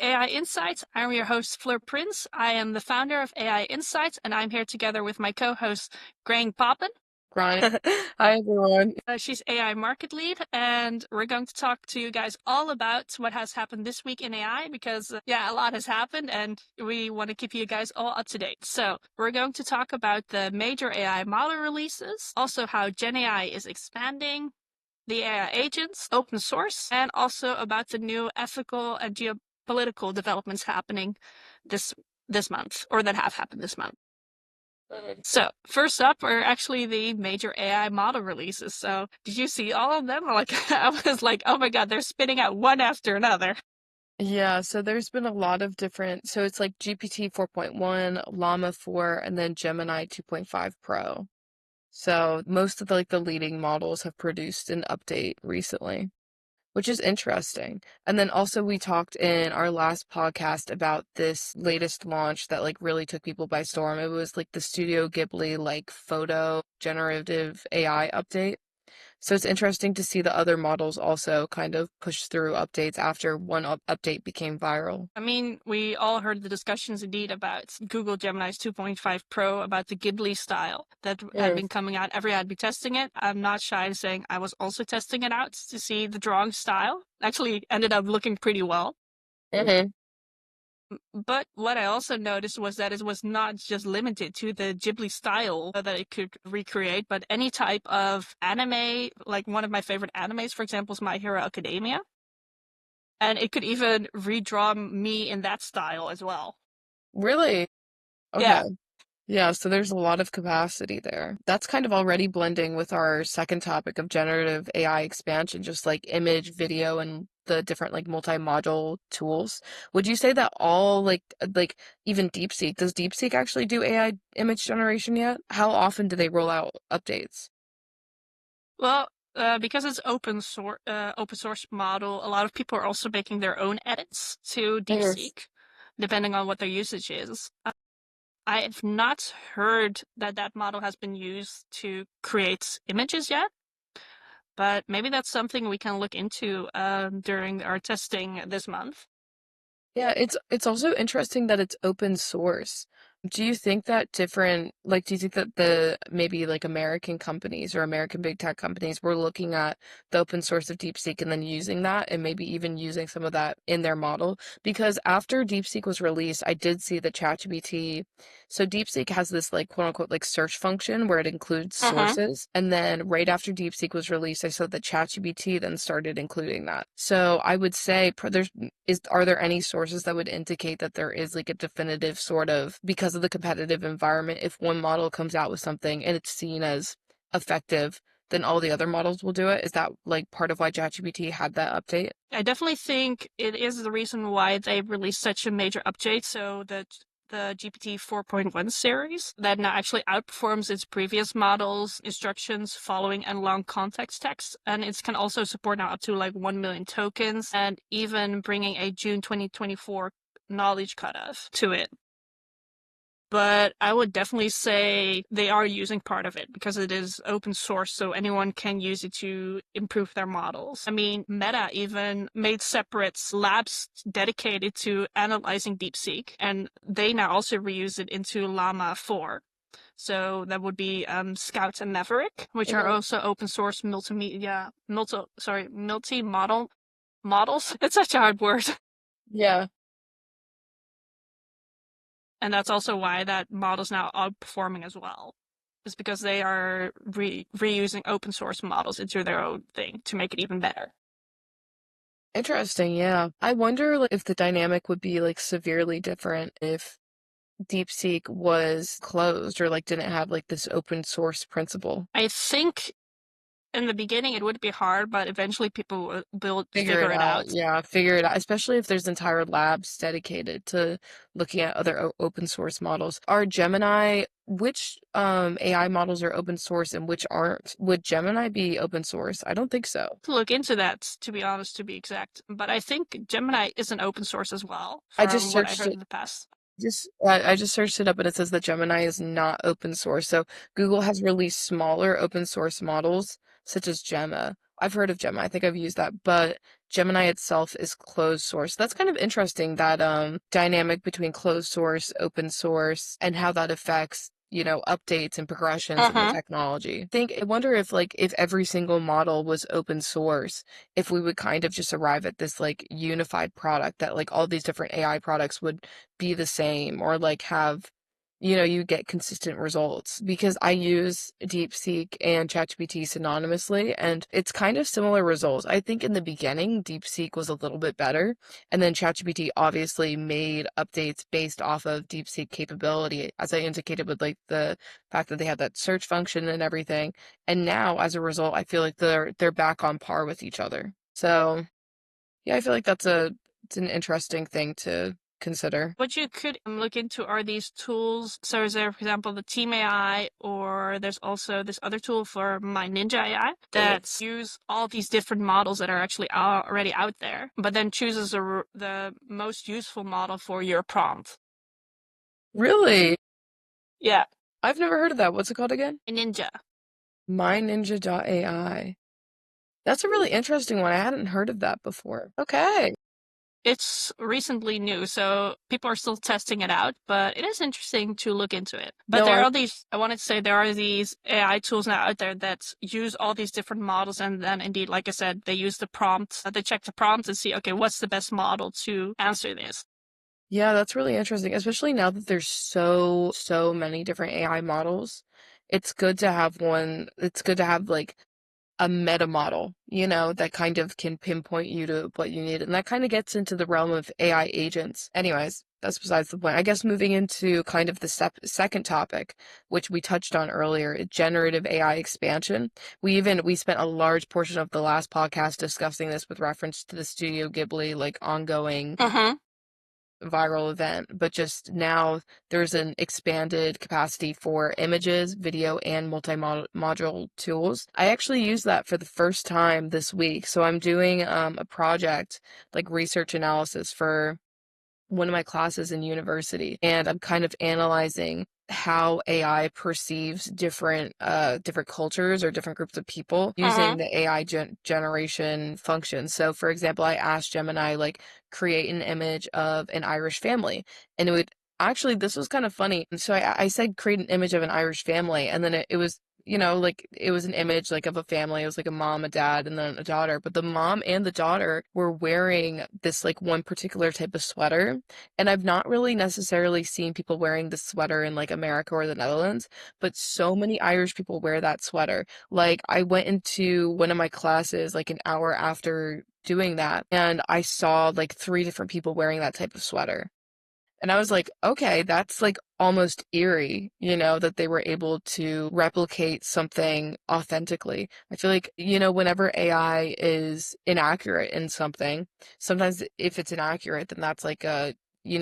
to AI Insights. I'm your host, Fleur. I am the founder of AI Insights, and I'm here together with my co-host, Grainne Popen. Grainne. Hi, everyone. She's AI Market Lead, and we're going to talk to you guys all about what has happened this week in AI because, a lot has happened, and we want to keep you guys all up to date. So we're going to talk about the major AI model releases, also how Gen AI is expanding, the AI agents, open source, and also about the new ethical and geopolitical developments happening this month, or that have happened this month. So first up are actually the major AI model releases. So did you see all of them? I was like, oh my God, they're spitting out one after another. Yeah, so there's been a lot of different, so it's like GPT 4.1, Llama 4, and then Gemini 2.5 Pro. So most of the leading models have produced an update recently, which is interesting. And then also we talked in our last podcast about this latest launch that really took people by storm. It was like the Studio Ghibli photo generative AI update. So it's interesting to see the other models also kind of push through updates after one update became viral. I mean, we all heard the discussions indeed about Google Gemini's 2.5 Pro, about the Ghibli style that had Yes. been coming out. Everyone had been testing it. I'm not shy in saying I was also testing it out to see the drawing style. Actually ended up looking pretty well. Hmm. But what I also noticed was that it was not just limited to the Ghibli style that it could recreate, but any type of anime. Like one of my favorite animes, for example, is My Hero Academia. And it could even redraw me in that style as well. Really? Okay. Yeah. Yeah, so there's a lot of capacity there. That's kind of already blending with our second topic of generative AI expansion, just like image, video, and the different multi-module tools. Would you say that all even DeepSeek, does DeepSeek actually do AI image generation yet? How often do they roll out updates? Well, because it's open source model, a lot of people are also making their own edits to Yes. DeepSeek, depending on what their usage is. I have not heard that that model has been used to create images yet, but maybe that's something we can look into during our testing this month. Yeah, it's also interesting that it's open source. Do you think that do you think that the maybe American companies or American big tech companies were looking at the open source of DeepSeek and then using that and maybe even using some of that in their model? Because after DeepSeek was released, I did see that ChatGPT, so DeepSeek has this quote unquote search function where it includes Uh-huh. sources. And then right after DeepSeek was released, I saw that ChatGPT then started including that. So I would say are there any sources that would indicate that there is a definitive sort of, because of the competitive environment, if one model comes out with something and it's seen as effective, then all the other models will do it? Is that part of why ChatGPT had that update? I definitely think it is the reason why they released such a major update. So that the GPT 4.1 series that now actually outperforms its previous models, instructions, following, and long context text. And it can also support now up to 1 million tokens and even bringing a June 2024 knowledge cutoff to it. But I would definitely say they are using part of it because it is open source, so anyone can use it to improve their models. I mean, Meta even made separate labs dedicated to analyzing DeepSeek, and they now also reuse it into Llama 4. So that would be Scout and Maverick, which are Mhm. also open source multi-model models. It's such a hard word. Yeah. And that's also why that model's now outperforming as well. Is because they are reusing open source models into their own thing to make it even better. Interesting, yeah. I wonder if the dynamic would be severely different if DeepSeek was closed or didn't have this open source principle. I think in the beginning it would be hard, but eventually people will Figure it figure it out. out. Yeah, figure it out, especially if there's entire labs dedicated to looking at other open source models. Are Gemini, which AI models are open source and which aren't? Would Gemini be open source? I don't think so. To look into that, to be honest, to be exact. But I think Gemini is an open source as well, I just from what I searched heard it. in the past. I just searched it up and it says that Gemini is not open source. So Google has released smaller open source models such as Gemma. I've heard of Gemma. I think I've used that, but Gemini itself is closed source. That's kind of interesting, that dynamic between closed source, open source, and how that affects, updates and progressions in the Uh-huh. technology. I wonder if like if every single model was open source, if we would kind of just arrive at this like unified product that like all these different AI products would be the same, or like have, you get consistent results, because I use DeepSeek and ChatGPT synonymously, and it's kind of similar results. I think in the beginning, DeepSeek was a little bit better, and then ChatGPT obviously made updates based off of DeepSeek capability, as I indicated with like the fact that they have that search function and everything. And now, as a result, I feel like they're back on par with each other. So yeah, I feel like it's an interesting thing to consider. What you could look into are these tools. So is there, for example, the Team AI, or there's also this other tool for My Ninja AI that use all these different models that are actually already out there, but then chooses the most useful model for your prompt. Really? Yeah, I've never heard of that. What's it called again? Ninja. MyNinja.ai. That's a really interesting one. I hadn't heard of that before. Okay. It's recently new, so people are still testing it out, but it is interesting to look into it. But No, there are these, I wanted to say, there are these AI tools now out there that use all these different models, and then indeed, like I said, they use the prompt, they check the prompt and see, okay, what's the best model to answer this? yeah, that's really interesting, especially now that there's so many different AI models. It's good to have like a meta model, that kind of can pinpoint you to what you need. And that kind of gets into the realm of AI agents. Anyways, that's besides the point. I guess moving into kind of the second topic, which we touched on earlier, generative AI expansion. We spent a large portion of the last podcast discussing this with reference to the Studio Ghibli, like ongoing Mm-hmm. viral event, but just now there's an expanded capacity for images, video, and multi-module tools. I actually used that for the first time this week. So I'm doing a project, like research analysis for one of my classes in university, and I'm kind of analyzing how AI perceives different cultures or different groups of people Mm-hmm. using the AI generation function. So for example, I asked Gemini like create an image of an Irish family, and it would actually, this was kind of funny. So I said create an image of an Irish family, and then it was, like it was an image like of a family. It was like a mom, a dad, and then a daughter. But the mom and the daughter were wearing this like one particular type of sweater. And I've not really necessarily seen people wearing this sweater in like America or the Netherlands, but so many Irish people wear that sweater. Like I went into one of my classes like an hour after doing that, and I saw like three different people wearing that type of sweater. And I was like, okay, that's like almost eerie, that they were able to replicate something authentically. I feel like, whenever AI is inaccurate in something, sometimes if it's inaccurate, then that's like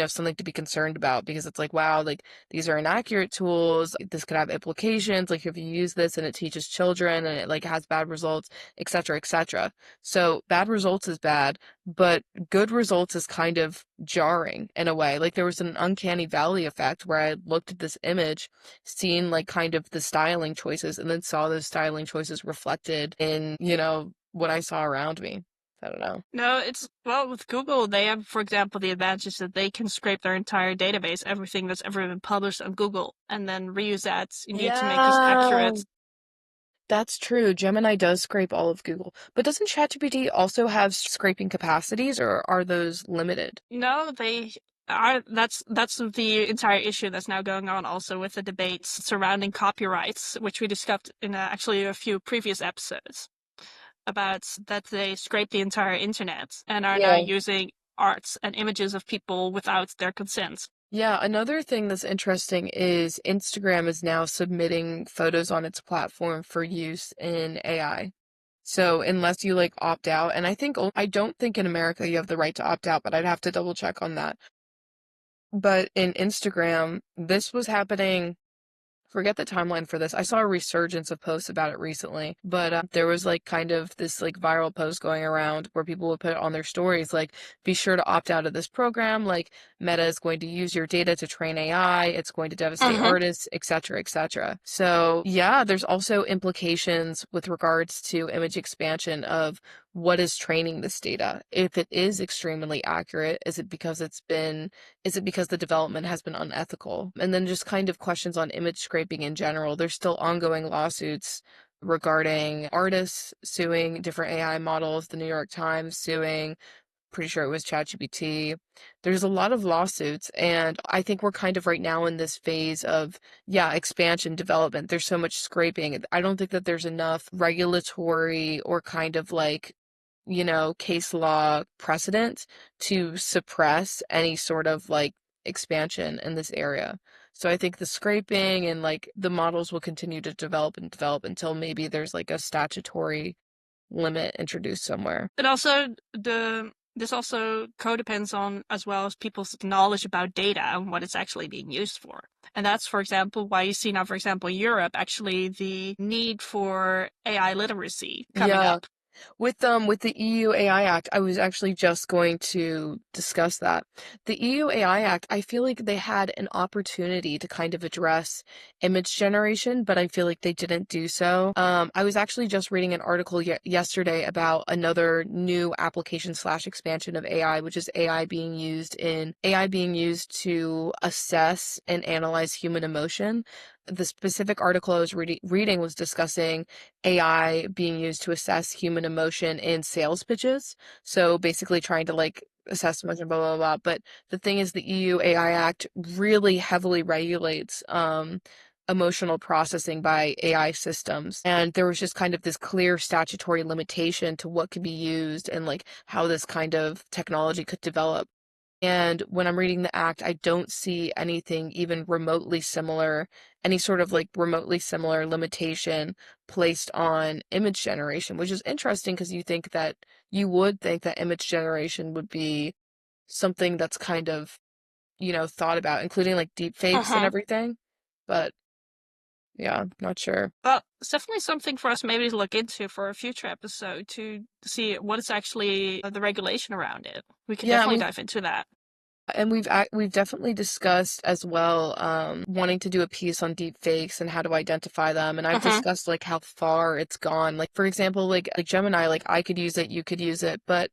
something to be concerned about, because it's like, wow, like these are inaccurate tools. This could have implications. Like if you use this and it teaches children and it like has bad results, etc., etc. So bad results is bad, but good results is kind of jarring in a way. Like there was an uncanny valley effect where I looked at this image, seen like kind of the styling choices, and then saw those styling choices reflected in, what I saw around me. I don't know. No, well, with Google, they have, for example, the advantage that they can scrape their entire database, everything that's ever been published on Google, and then reuse that indeed to make this Yeah, accurate. that's true. Gemini does scrape all of Google. But doesn't ChatGPT also have scraping capacities, or are those limited? No, they are. That's the entire issue that's now going on, also with the debates surrounding copyrights, which we discussed in actually a few previous episodes about that they scrape the entire internet and are now Yeah. using arts and images of people without their consent. Yeah, another thing that's interesting is Instagram is now submitting photos on its platform for use in AI. So unless you like opt out, and I don't think in America you have the right to opt out, but I'd have to double check on that. But in Instagram, this was happening. Forget the timeline for this. I saw a resurgence of posts about it recently, but there was like kind of this like viral post going around where people would put on their stories like, be sure to opt out of this program. Like Meta is going to use your data to train AI. It's going to devastate Mm-hmm. artists, etc., etc. So yeah, there's also implications with regards to image expansion of what is training this data? If it is extremely accurate, is it because the development has been unethical? And then just kind of questions on image scraping in general. There's still ongoing lawsuits regarding artists suing different AI models, the New York Times suing, pretty sure it was ChatGPT. There's a lot of lawsuits, and I think we're kind of right now in this phase of, yeah, expansion, development. There's so much scraping. I don't think that there's enough regulatory or kind of like, case law precedent to suppress any sort of like expansion in this area. So I think the scraping and like the models will continue to develop and develop until maybe there's like a statutory limit introduced somewhere. But also this also co-depends on as well as people's knowledge about data and what it's actually being used for. And that's, for example, why you see now, for example, Europe, actually the need for AI literacy coming Yeah. up. With the EU AI Act, I was actually just going to discuss that. The EU AI Act, I feel like they had an opportunity to kind of address image generation, but I feel like they didn't do so. I was actually just reading an article yesterday about another new application slash expansion of AI, which is AI being used to assess and analyze human emotion. The specific article I was reading was discussing AI being used to assess human emotion in sales pitches. So basically trying to like assess emotion, blah, blah, blah. But the thing is, the EU AI Act really heavily regulates emotional processing by AI systems. And there was just kind of this clear statutory limitation to what could be used and like how this kind of technology could develop. And when I'm reading the act, I don't see anything even remotely similar, any sort of like remotely similar limitation placed on image generation, which is interesting because you would think that image generation would be something that's kind of, thought about, including like deep fakes and Uh-huh. everything. But yeah, not sure. But it's definitely something for us maybe to look into for a future episode to see what is actually the regulation around it. We could Yeah, definitely dive into that. and we've definitely discussed as well wanting to do a piece on deep fakes and how to identify them, and I've Uh-huh. discussed like how far it's gone. Like for example, like Gemini, like I could use it, you could use it, but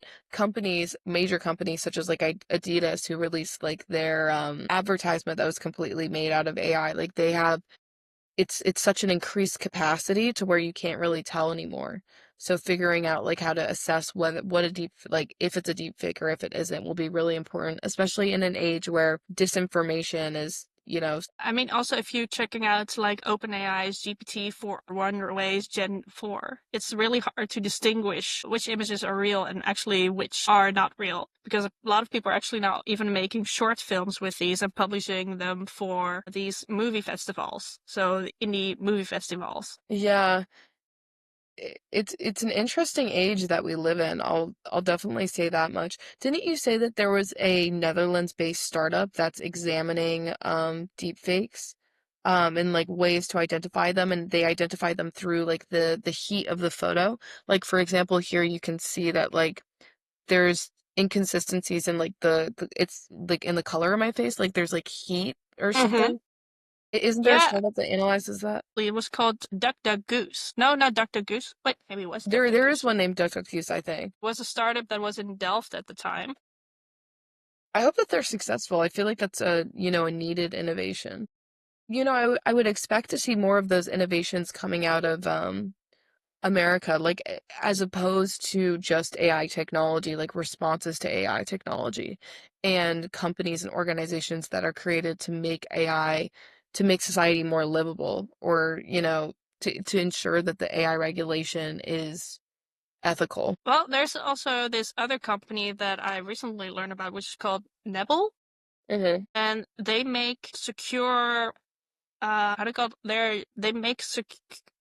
major companies such as like Adidas, who released like their advertisement that was completely made out of AI, like they have it's such an increased capacity to where you can't really tell anymore. So figuring out like how to assess what a deep like if it's a deep fake or if it isn't will be really important, especially in an age where disinformation is, I mean, also if you're checking out like OpenAI's GPT-4 ways Gen 4, it's really hard to distinguish which images are real and actually which are not real. Because a lot of people are actually now even making short films with these and publishing them for these movie festivals. So the indie movie festivals. yeah, it's an interesting age that we live in. I'll definitely say that much. Didn't you say that there was a Netherlands-based startup that's examining deep fakes and like ways to identify them, and they identify them through like the heat of the photo. Like for example, here you can see that like there's inconsistencies in like it's like in the color of my face, like there's like heat or Mm-hmm. something. Isn't there a Yeah, startup that analyzes that? it was called Duck Duck Goose. No, not Duck Duck Goose. Wait, maybe it was Duck Duck There is Goose. one named DuckDuckGoose, I think. It was a startup that was in Delft at the time. I hope that they're successful. I feel like that's a needed innovation. I would expect to see more of those innovations coming out of America, like as opposed to just AI technology, like responses to AI technology and companies and organizations that are created to make AI to make society more livable or, to ensure that the AI regulation is ethical. Well, there's also this other company that I recently learned about, which is called Nebel, Hmm. and they make secure. How do you call it? They make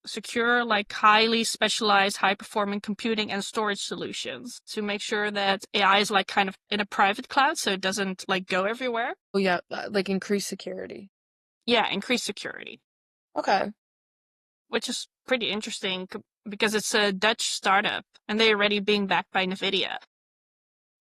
secure, like highly specialized, high performing computing and storage solutions to make sure that AI is like kind of in a private cloud, so it doesn't like go everywhere. Oh yeah, like increased security. Yeah, increase security, Okay. which is pretty interesting because it's a Dutch startup and they're already being backed by Nvidia.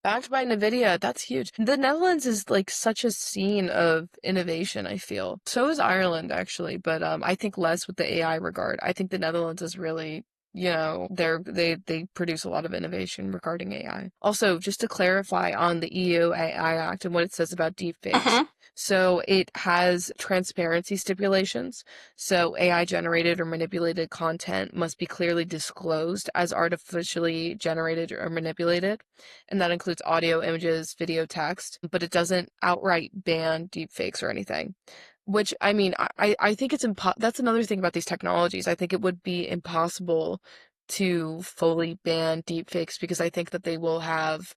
Backed by Nvidia, that's huge. The Netherlands is like such a scene of innovation, I feel. So is Ireland actually, but I think less with the AI regard. I think the Netherlands is really they produce a lot of innovation regarding AI. Also, just to clarify on the EU AI Act and what it says about deepfakes. Mm-hmm. So it has transparency stipulations. So AI generated or manipulated content must be clearly disclosed as artificially generated or manipulated. And that includes audio, images, video, text, but it doesn't outright ban deepfakes or anything. Which, I mean, I think that's another thing about these technologies. I think it would be impossible to fully ban deepfakes because I think that they will have,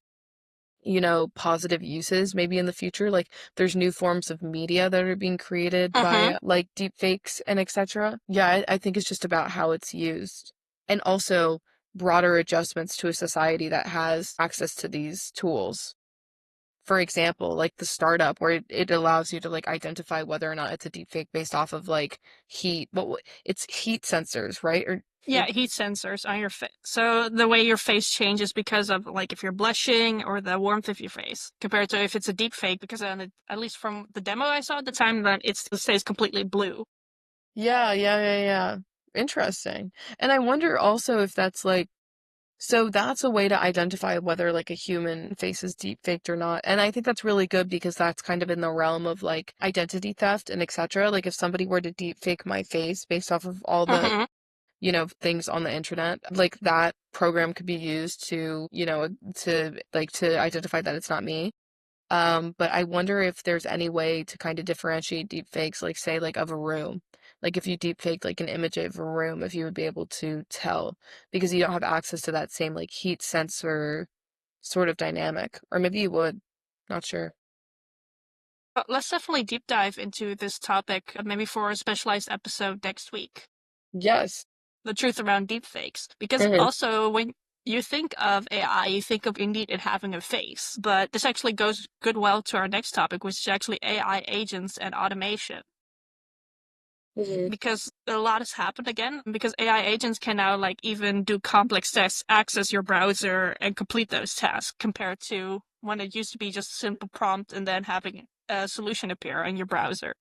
positive uses maybe in the future. Like there's new forms of media that are being created Mm-hmm. by like deepfakes and etc. Yeah, I think it's just about how it's used. And also broader adjustments to a society that has access to these tools. For example, like the startup where it allows you to like identify whether or not it's a deep fake based off of like heat, it's heat sensors, right? Or Yeah, heat sensors on your face. So the way your face changes because of like if you're blushing or the warmth of your face, compared to if it's a deep fake, because at least from the demo I saw at the time, that it stays completely blue. yeah, yeah, yeah, yeah. Interesting. And I wonder also if that's like so that's a way to identify whether like a human face is deep faked or not. And I think that's really good because that's kind of in the realm of like identity theft and etc. Like if somebody were to deep fake my face based off of all the Mm-hmm. things on the internet, like that program could be used to, to identify that it's not me. But I wonder if there's any way to kind of differentiate deep fakes, like say like of a room. Like if you deep fake like an image of a room, if you would be able to tell because you don't have access to that same like heat sensor sort of dynamic. Or maybe you would. Not sure. But let's definitely deep dive into this topic, maybe for a specialized episode next week. Yes. The truth around deepfakes. Because Hmm. also, when you think of AI, you think of indeed it having a face. But this actually goes good well to our next topic, which is actually AI agents and automation. Hmm. Because a lot has happened again, because AI agents can now like even do complex tests, access your browser, and complete those tasks compared to when it used to be just a simple prompt and then having a solution appear in your browser.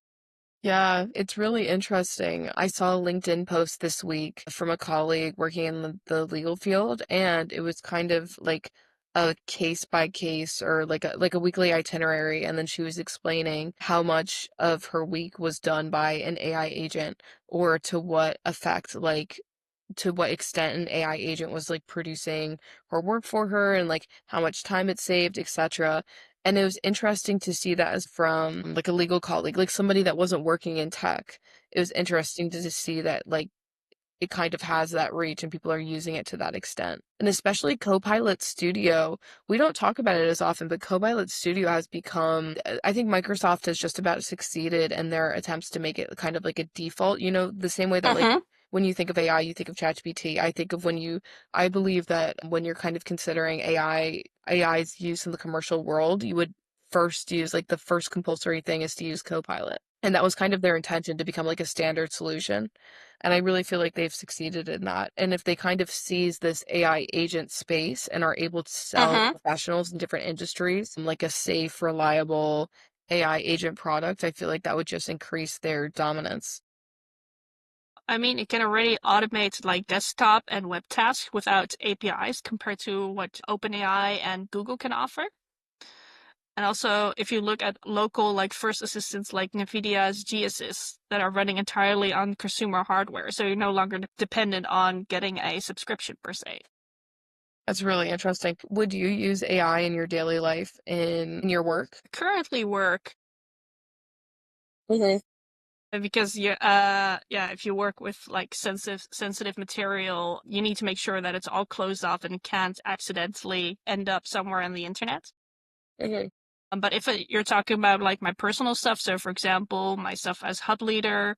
Yeah, it's really interesting. I saw a LinkedIn post this week from a colleague working in the legal field, and it was kind of like a case by case or like a weekly itinerary, and then she was explaining how much of her week was done by an AI agent or to what extent an AI agent was like producing her work for her and like how much time it saved, etc. And it was interesting to see that as from like a legal colleague, like somebody that wasn't working in tech. It was interesting to just see that like it kind of has that reach and people are using it to that extent. And especially Copilot Studio. We don't talk about it as often, but Copilot Studio has become, I think Microsoft has just about succeeded in their attempts to make it kind of like a default, the same way that like Mm-hmm. when you think of AI, you think of ChatGPT. I believe that when you're kind of considering AI's use in the commercial world, you would first use like the first compulsory thing is to use Copilot. And that was kind of their intention to become like a standard solution. And I really feel like they've succeeded in that. And if they kind of seize this AI agent space and are able to sell Mm-hmm. professionals in different industries like a safe, reliable AI agent product, I feel like that would just increase their dominance. I mean, it can already automate like desktop and web tasks without APIs compared to what OpenAI and Google can offer. And also, if you look at local like first assistants like NVIDIA's G Assist that are running entirely on consumer hardware, so you're no longer dependent on getting a subscription per se. That's really interesting. Would you use AI in your daily life in your work? Currently work Hmm. because yeah, if you work with like sensitive material, you need to make sure that it's all closed off and can't accidentally end up somewhere on the internet. Hmm. But if you're talking about like my personal stuff, so for example, my stuff as hub leader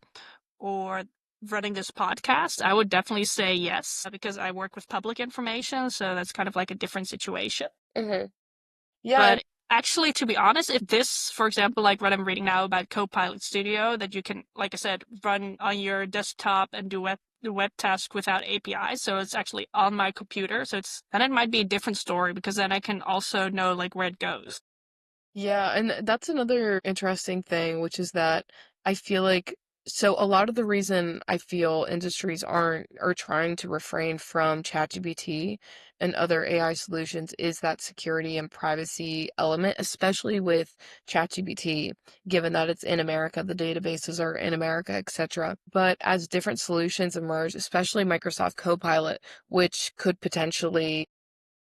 or running this podcast, I would definitely say yes because I work with public information, so that's kind of like a different situation. Hmm. Yeah. But actually, to be honest, if this, for example, like what I'm reading now about Copilot Studio, that you can, like I said, run on your desktop and do the web task without APIs, so it's actually on my computer. So then it might be a different story because then I can also know like where it goes. Yeah, and that's another interesting thing, which is that I feel like So a lot of the reason I feel industries aren't are trying to refrain from ChatGPT and other AI solutions is that security and privacy element, especially with ChatGPT, given that it's in America, the databases are in America, etc. But as different solutions emerge, especially Microsoft Copilot, which could potentially,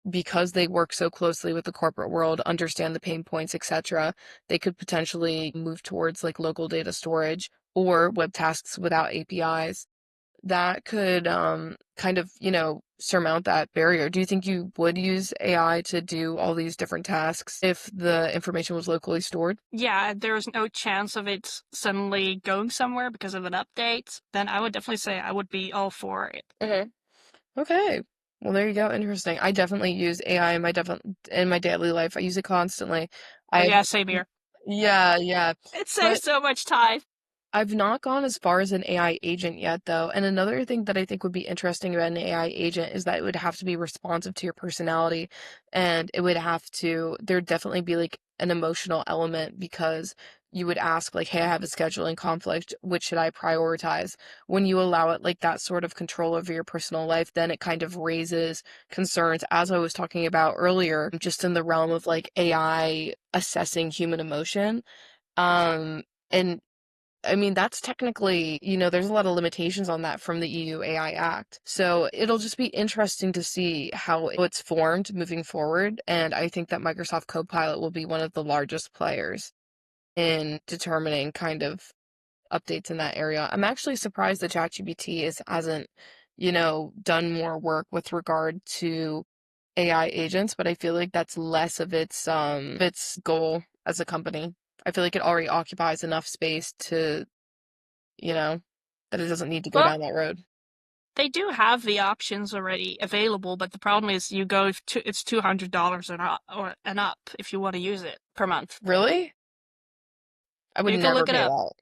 because they work so closely with the corporate world, understand the pain points, etc., they could potentially move towards like local data storage or web tasks without APIs. That could kind of, surmount that barrier. Do you think you would use AI to do all these different tasks if the information was locally stored? Yeah, there's no chance of it suddenly going somewhere because of an update, then I would definitely say I would be all for it. Mhm. Okay. Well, there you go. Interesting. I definitely use AI in my daily life. I use it constantly. Oh I've yeah, same here. Yeah, yeah. It saves But so much time. I've not gone as far as an AI agent yet, though. And another thing that I think would be interesting about an AI agent is that it would have to be responsive to your personality. And it would have to, there'd definitely be like an emotional element because you would ask, like, hey, I have a scheduling conflict. Which should I prioritize? When you allow it like that sort of control over your personal life, then it kind of raises concerns, as I was talking about earlier, just in the realm of like AI assessing human emotion. And I mean, that's technically, there's a lot of limitations on that from the EU AI Act. So it'll just be interesting to see how it's formed moving forward. And I think that Microsoft Copilot will be one of the largest players in determining kind of updates in that area. I'm actually surprised that ChatGPT hasn't, done more work with regard to AI agents, but I feel like that's less of its goal as a company. I feel like it already occupies enough space to, you know, that it doesn't need to go Well, down that road. they do have the options already available, but the problem is you go to it's $200 and up if you want to use it per month. Really? I would You can never look it pay up. that.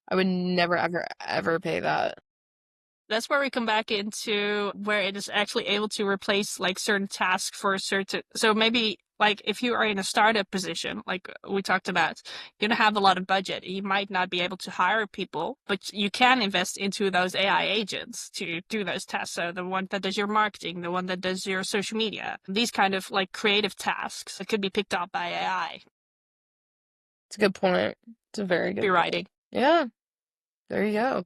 I would never, ever, ever pay that. That's where we come back into where it is actually able to replace like certain tasks for a certain. So maybe like if you are in a startup position, like we talked about, you don't have a lot of budget. You might not be able to hire people, but you can invest into those AI agents to do those tasks. So the one that does your marketing, the one that does your social media, these kind of like creative tasks that could be picked up by AI. It's a good point. It's a very good point. Copywriting. Yeah, there you go.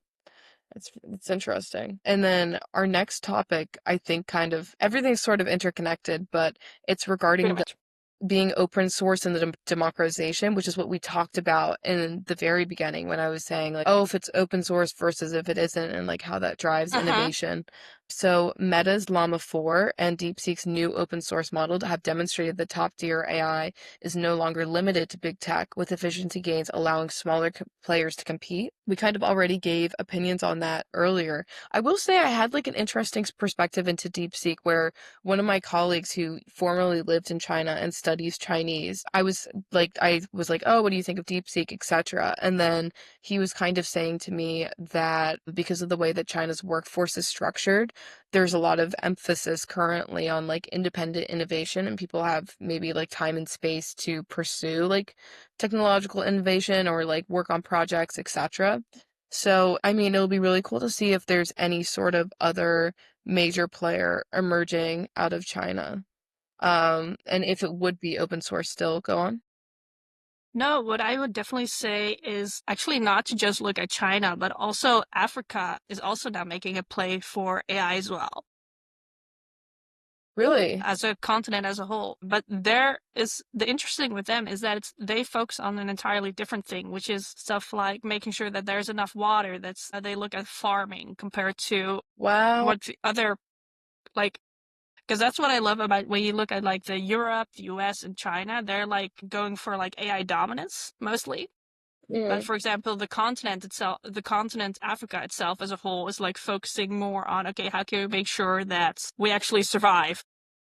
It's interesting. And then our next topic, I think kind of everything's sort of interconnected, but it's Pretty regarding the much. being open source and the democratization, which is what we talked about in the very beginning when I was saying like, oh, if it's open source versus if it isn't, and like how that drives Uh-huh. innovation. So Meta's Llama 4 and DeepSeek's new open source model have demonstrated that top-tier AI is no longer limited to big tech, with efficiency gains allowing smaller players to compete. We kind of already gave opinions on that earlier. I will say I had like an interesting perspective into DeepSeek where one of my colleagues who formerly lived in China and studies Chinese, I was like, oh, what do you think of DeepSeek, etc. And then he was kind of saying to me that because of the way that China's workforce is structured, there's a lot of emphasis currently on like independent innovation, and people have maybe like time and space to pursue like technological innovation or like work on projects, etc. So, I mean, it'll be really cool to see if there's any sort of other major player emerging out of China. And if it would be open source still, go on. No, what I would definitely say is actually not to just look at China, but also Africa is also now making a play for AI as well Really? as a continent as a whole. But there is the interesting with them is that they focus on an entirely different thing, which is stuff like making sure that there's enough water. That's they look at farming compared to Wow. what the other like because that's what I love about when you look at like the Europe, the US, and China. They're like going for like AI dominance mostly. But Mhm. for example, the continent itself, the continent Africa itself as a whole is like focusing more on, okay, how can we make sure that we actually survive?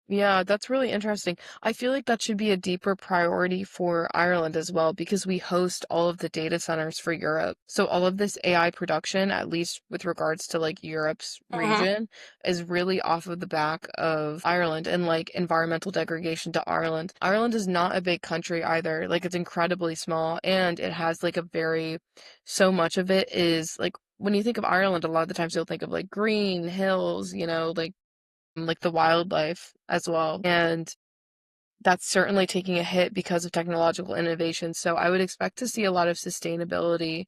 Yeah, that's really interesting. I feel like that should be a deeper priority for Ireland as well because we host all of the data centers for Europe. So all of this AI production, at least with regards to like Europe's Hmm. region, is really off of the back of Ireland and like environmental degradation to Ireland. Ireland is not a big country either. Like it's incredibly small and it has like a very, so much of it is like when you think of Ireland, a lot of the times you'll think of like green hills, like the wildlife as well. And that's certainly taking a hit because of technological innovation. So I would expect to see a lot of sustainability,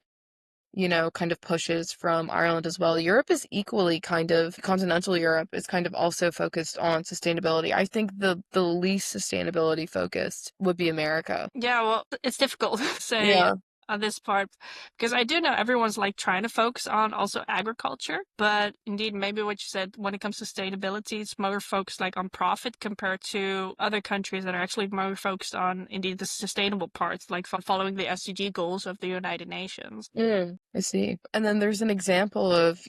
kind of pushes from Ireland as well. Europe is equally kind of, continental Europe is kind of also focused on sustainability. I think the least sustainability focused would be America. Yeah, well, it's difficult to say Yeah. on this part because I do know everyone's like trying to focus on also agriculture, but indeed, maybe what you said when it comes to sustainability, it's more focused like on profit compared to other countries that are actually more focused on indeed the sustainable parts, like following the SDG goals of the United Nations. I see. And then there's an example of,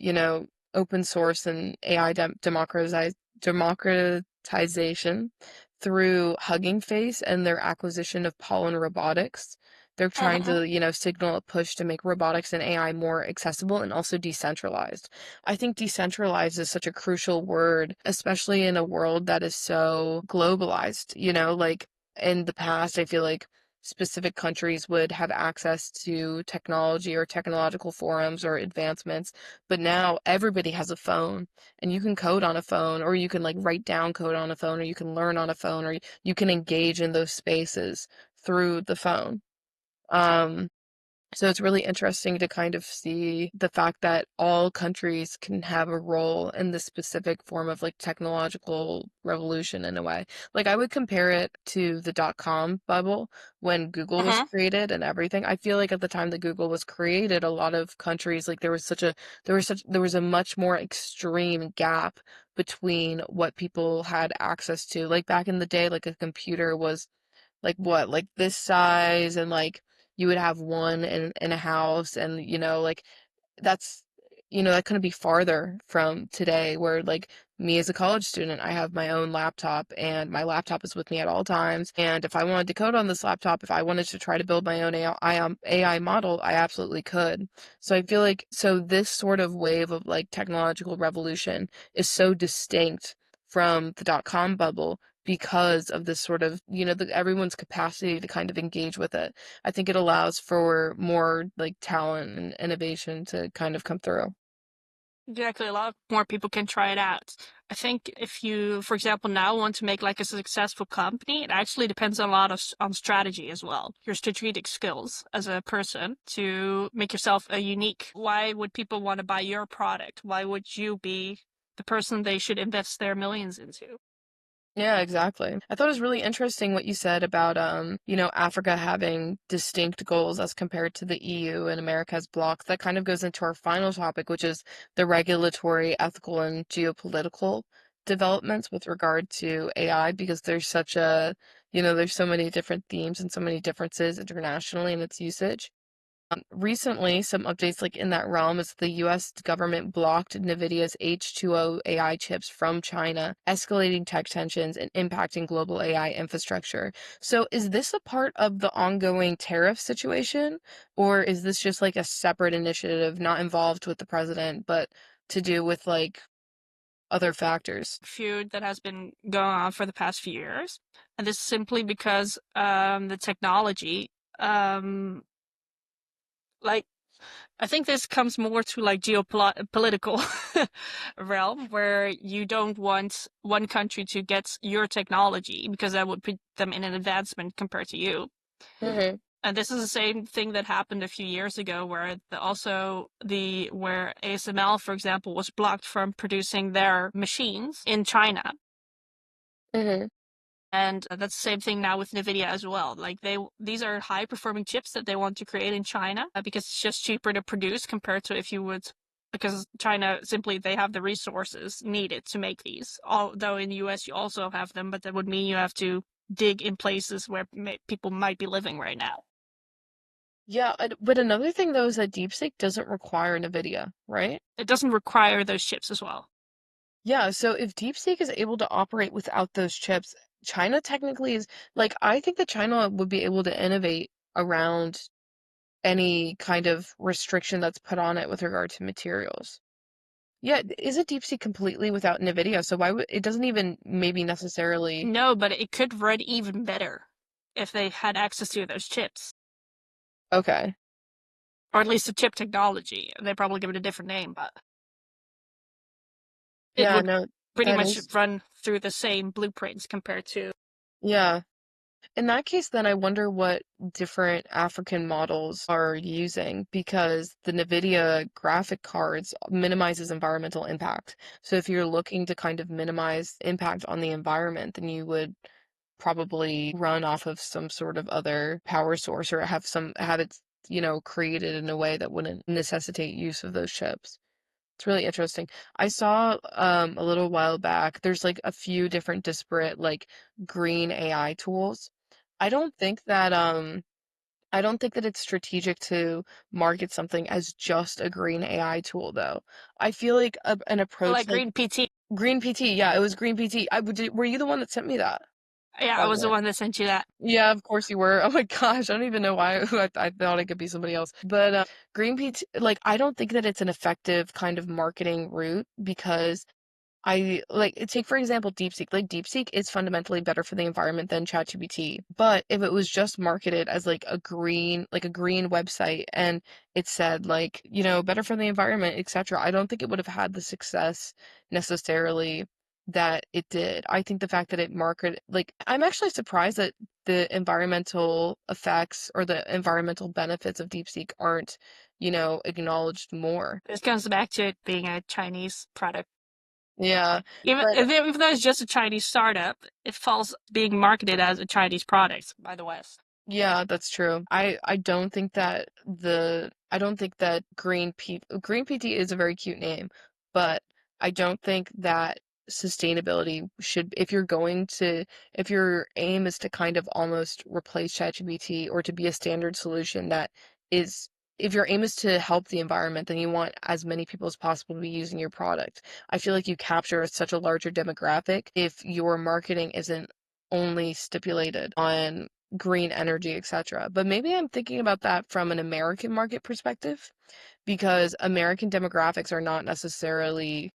open source and AI democratization through Hugging Face and their acquisition of Pollen Robotics. They're trying Hmm. to, signal a push to make robotics and AI more accessible and also decentralized. I think decentralized is such a crucial word, especially in a world that is so globalized, like in the past, I feel like specific countries would have access to technology or technological forums or advancements. But now everybody has a phone and you can code on a phone or you can like write down code on a phone or you can learn on a phone or you can engage in those spaces through the phone. Um, so it's really interesting to kind of see the fact that all countries can have a role in this specific form of like technological revolution in a way. Like I would compare it to the dot-com bubble when Google was Hmm. created and everything. I feel like at the time that Google was created, a lot of countries like there was a much more extreme gap between what people had access to. Like back in the day, like a computer was like what, like this size and like you would have one in a house and like that's that couldn't be farther from today where like me as a college student I have my own laptop and my laptop is with me at all times and if I wanted to code on this laptop if I wanted to try to build my own AI model I absolutely could. So I feel like so this sort of wave of like technological revolution is so distinct from the dot-com bubble because of this sort of everyone's capacity to kind of engage with it. I think it allows for more like talent and innovation to kind of come through. Exactly, a lot more people can try it out. I think if you, for example, now want to make like a successful company, it actually depends a lot on strategy as well. Your strategic skills as a person to make yourself a unique. Why would people want to buy your product? Why would you be the person they should invest their millions into? Yeah, exactly. I thought it was really interesting what you said about Africa having distinct goals as compared to the EU and America's bloc. That kind of goes into our final topic, which is the regulatory, ethical, and geopolitical developments with regard to AI, because there's such a, there's so many different themes and so many differences internationally in its usage. Recently, some updates like in that realm is the US government blocked NVIDIA's H2O AI chips from China, escalating tech tensions and impacting global AI infrastructure. So, is this a part of the ongoing tariff situation, or is this just like a separate initiative not involved with the president, but to do with like other factors? Feud that has been going on for the past few years, and this is simply because the technology, um, like I think this comes more to like geopolitical realm where you don't want one country to get your technology because that would put them in an advancement compared to you. Hmm. And this is the same thing that happened a few years ago where where ASML, for example, was blocked from producing their machines in China. Hmm. And that's the same thing now with Nvidia as well. Like these are high performing chips that they want to create in China because it's just cheaper to produce compared to if you would, because China simply they have the resources needed to make these. Although in the US you also have them, but that would mean you have to dig in places where people might be living right now. Yeah, but another thing though is that DeepSeek doesn't require NVIDIA, right? It doesn't require those chips as well. Yeah, so if DeepSeek is able to operate without those chips, China technically is like I think that China would be able to innovate around any kind of restriction that's put on it with regard to materials. Yeah, isn't DeepSeek completely without NVIDIA? So why would it doesn't even maybe necessarily. No, but it could run even better if they had access to those chips, Okay. or at least the chip technology. They probably give it a different name, but it Yeah, would no, pretty that much is run through the same blueprints compared to. yeah. In that case, then I wonder what different African models are using because the NVIDIA graphic cards minimizes environmental impact. So if you're looking to kind of minimize impact on the environment, then you would probably run off of some sort of other power source or have it, created in a way that wouldn't necessitate use of those chips. It's really interesting. I saw a little while back, there's like a few different disparate like green AI tools. I don't think that I don't think that it's strategic to market something as just a green AI tool though. I feel like an approach Like like Green PT. Green PT, yeah, it was Green PT. Were you the one that sent me that, Yeah, I by the was the way? one that sent you that. Yeah, of course you were. Oh my gosh, I don't even know why I thought it could be somebody else. But Green PT, like I don't think that it's an effective kind of marketing route because I like take for example DeepSeek. Like DeepSeek is fundamentally better for the environment than ChatGPT. But if it was just marketed as like a green website and it said like, better for the environment, etc., I don't think it would have had the success necessarily that it did. I think the fact that it marketed like I'm actually surprised that the environmental effects or the environmental benefits of DeepSeek aren't, acknowledged more. This comes back to it being a Chinese product. Yeah. Even, But even though it's just a Chinese startup, it falls being marketed as a Chinese product by the West. yeah, that's true. I don't think that Green PT is a very cute name, but I don't think that sustainability should if your aim is to kind of almost replace ChatGPT or to be a standard solution that is if your aim is to help the environment, then you want as many people as possible to be using your product. I feel like you capture such a larger demographic if your marketing isn't only stipulated on green energy, etc. But maybe I'm thinking about that from an American market perspective because American demographics are not necessarily,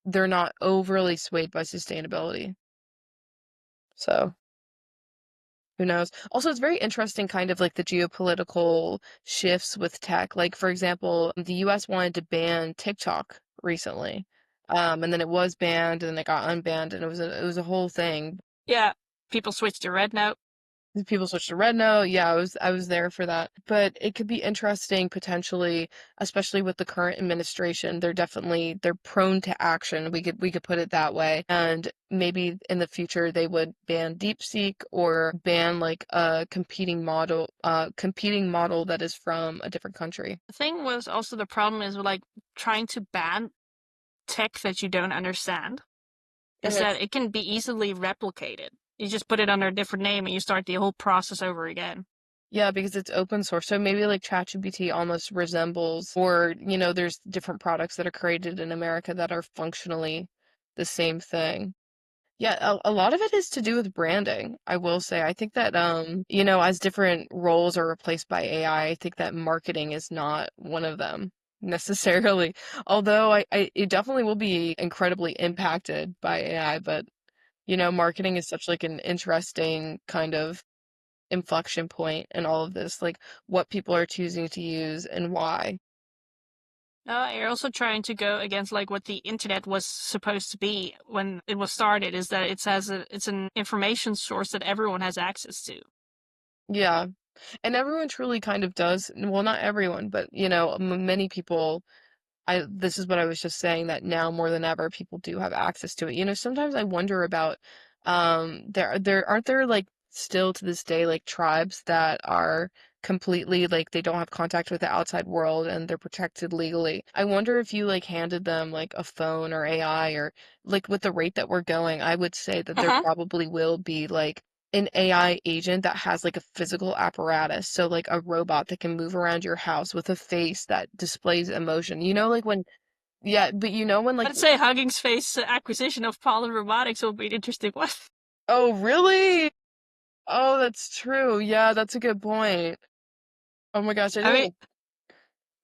they're not overly swayed by sustainability. So who knows? Also, it's very interesting, kind of like the geopolitical shifts with tech. Like, for example, the US wanted to ban TikTok recently. And then it was banned and then it got unbanned and it was a whole thing. Yeah, people switch to Red Note. People switch to Red Note. Yeah, I was there for that. But it could be interesting potentially, especially with the current administration. They're prone to action. We could put it that way. And maybe in the future they would ban DeepSeek or ban like a competing model that is from a different country. The thing was also the problem is like trying to ban tech that you don't understand is Mhm. that it can be easily replicated. You just put it under a different name and you start the whole process over again. Yeah, because it's open source. So maybe like ChatGPT almost resembles, or, there's different products that are created in America that are functionally the same thing. Yeah, a lot of it is to do with branding, I will say. I think that, as different roles are replaced by AI, I think that marketing is not one of them necessarily. Although it definitely will be incredibly impacted by AI, but, marketing is such like an interesting kind of inflection point in all of this, like what people are choosing to use and why. You're also trying to go against like what the internet was supposed to be when it was started. Is that it's an information source that everyone has access to. Yeah. And everyone truly kind of does. Well, not everyone, but many people. This is what I was just saying that now more than ever people do have access to it. Sometimes I wonder about there aren't there like still to this day like tribes that are completely like they don't have contact with the outside world and they're protected legally. I wonder if you like handed them like a phone or AI or like with the rate that we're going, I would say that there Uh-huh. probably will be like an AI agent that has like a physical apparatus, so like a robot that can move around your house with a face that displays emotion. Like when Yeah, but you know when like, I'd say Hugging Face acquisition of Polen Robotics will be an interesting one. oh, really? Oh, that's true. Yeah, that's a good point. Oh my gosh, I I didn't mean, even,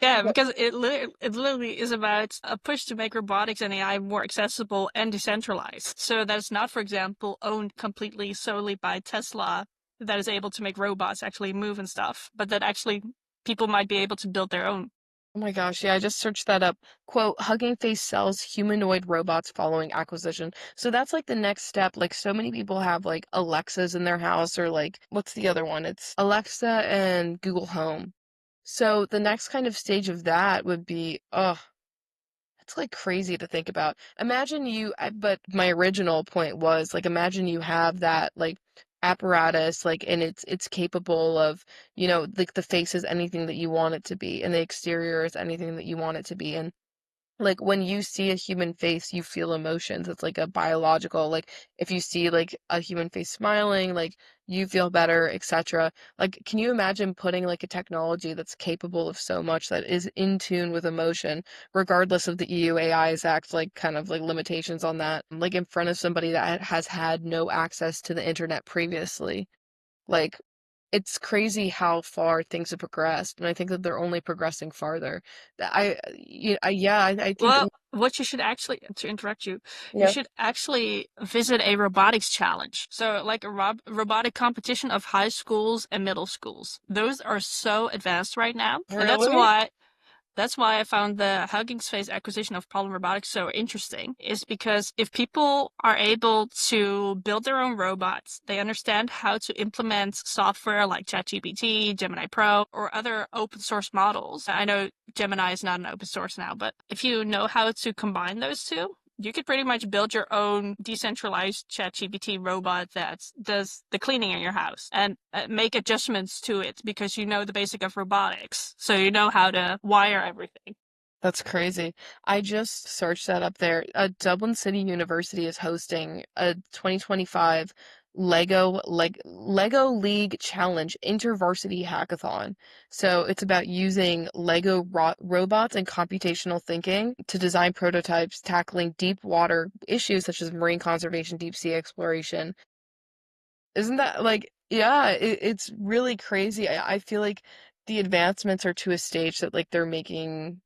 yeah, but because it literally is about a push to make robotics and AI more accessible and decentralized. So that it's not, for example, owned completely solely by Tesla that is able to make robots actually move and stuff, but that actually people might be able to build their own. oh my gosh, yeah, I just searched that up. Quote, Hugging Face sells humanoid robots following acquisition. So that's like the next step. Like so many people have like Alexas in their house or like what's the other one? It's Alexa and Google Home. So the next kind of stage of that would be, oh, it's like crazy to think about. Imagine but my original point was like, imagine you have that like apparatus, like, and it's capable of, like the face is anything that you want it to be, and the exterior is anything that you want it to be. And like when you see a human face, you feel emotions. It's like a biological, like if you see like a human face smiling, like you feel better, etc. Like, can you imagine putting like a technology that's capable of so much that is in tune with emotion, regardless of the EU AI's Act, like kind of like limitations on that, like in front of somebody that has had no access to the internet previously? Like, it's crazy how far things have progressed, and I think that they're only progressing farther. I think that, Well, what you should actually, to interrupt you, you yeah. should actually visit a robotics challenge. So, like a robotic competition of high schools and middle schools. Those are so advanced right now. And Really? that's why I found the Hugging Face acquisition of Problem Robotics so interesting, is because if people are able to build their own robots, they understand how to implement software like ChatGPT, Gemini Pro, or other open source models. I know Gemini is not an open source now, but if you know how to combine those two, you could pretty much build your own decentralized ChatGPT robot that does the cleaning in your house and make adjustments to it because you know the basic of robotics. So you know how to wire everything. That's crazy. I just searched that up there. Dublin City University is hosting a 2025 Lego League Challenge InterVarsity Hackathon. So it's about using Lego robots and computational thinking to design prototypes tackling deep water issues such as marine conservation, deep sea exploration. Isn't that like, yeah, it's really crazy. I feel like the advancements are to a stage that like they're making,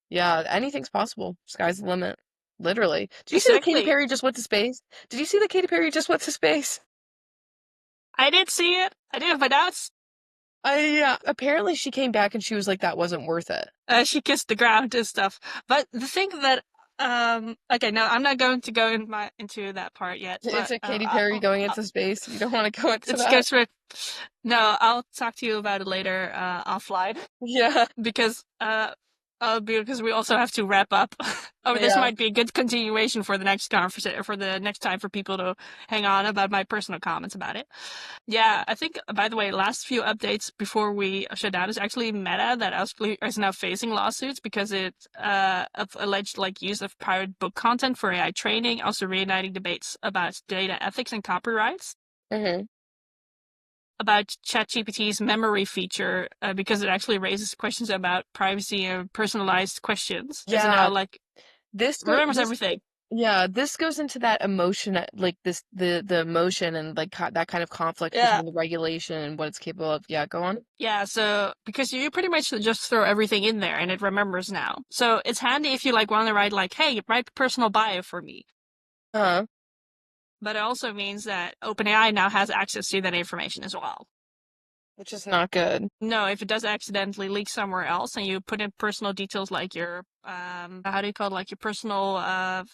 yeah, anything's possible. Sky's the limit. Literally. Did you see that Katy Exactly. Perry just went to space? Did you see that Katy Perry just went to space? I did see it. I did have my doubts. Yeah, apparently she came back and she was like, that wasn't worth it. She kissed the ground and stuff. But the thing that okay, no, I'm not going to go into that part yet. Is But it Katy Perry going into space? You don't want to go into it's that. goes for no. I'll talk to you about it later offline. Yeah, Because because we also have to wrap up. Oh, this yeah. might be a good continuation for the next conversation for the next time for people to hang on about my personal comments about it. Yeah, I think by the way, last few updates before we shut down is actually Meta that actually is now facing lawsuits because it of alleged like use of pirate book content for AI training, also reigniting debates about data ethics and copyrights Hmm. about ChatGPT's memory feature because it actually raises questions about privacy and personalized questions. As it now Yeah, like this go remembers this everything. yeah, this goes into that emotion, like this the emotion and like that kind of conflict Yeah. between the regulation and what it's capable of. Yeah, go on. Yeah, so because you pretty much just throw everything in there and it remembers now. So it's handy if you like want to write like, hey, write personal bio for me. Uh-huh. But it also means that OpenAI now has access to that information as well. Which is not good. No, if it does accidentally leak somewhere else and you put in personal details like your how do you call it, like your personal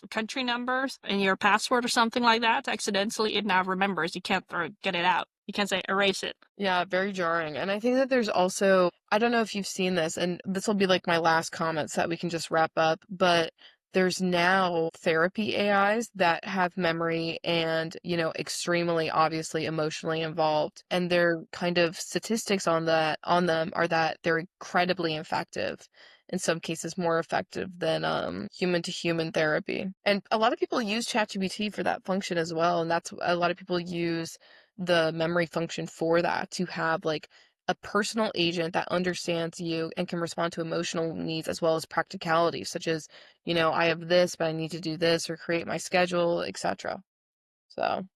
country numbers and your password or something like that, accidentally it now remembers. You can't get it out. You can't say erase it. Yeah, very jarring. And I think that there's also, I don't know if you've seen this, and this will be like my last comment so that we can just wrap up, but there's now therapy AIs that have memory and, extremely obviously emotionally involved. And their kind of statistics on them are that they're incredibly effective. In some cases, more effective than human to human therapy. And a lot of people use ChatGPT for that function as well. And that's a lot of people use the memory function for that to have like a personal agent that understands you and can respond to emotional needs as well as practicalities, such as, I have this, but I need to do this or create my schedule, etc. So,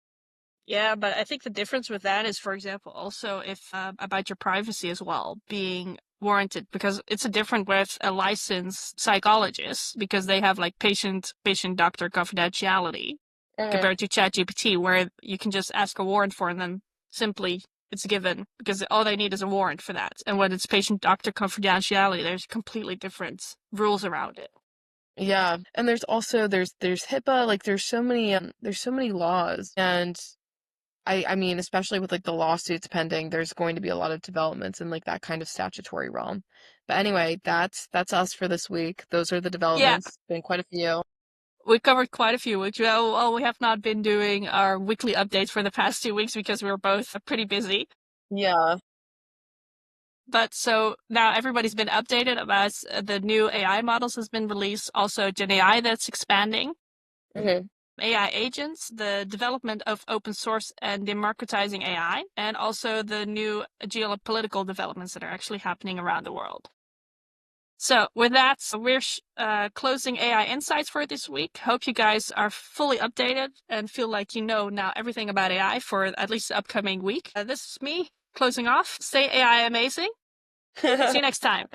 Yeah, but I think the difference with that is, for example, also if about your privacy as well being warranted, because it's a different with a licensed psychologist because they have like patient doctor confidentiality mhm. compared to ChatGPT, where you can just ask a warrant for and then simply it's given because all they need is a warrant for that. And when it's patient doctor confidentiality, there's completely different rules around it. Yeah, and there's also there's HIPAA, like there's so many laws, and I mean, especially with like the lawsuits pending, there's going to be a lot of developments in like that kind of statutory realm. But anyway, that's us for this week. Those are the Yeah, developments. Been quite a few. we covered quite a few, which well, we have not been doing our weekly updates for the past 2 weeks because we were both pretty busy. Yeah. But so now everybody's been updated about the new AI models has been released. Also, Gen AI that's expanding, Hmm. AI agents, the development of open source and democratizing AI, and also the new geopolitical developments that are actually happening around the world. So with that, we're closing AI Insights for this week. Hope you guys are fully updated and feel like you know now everything about AI for at least the upcoming week. This is me closing off. Stay AI amazing. See you next time.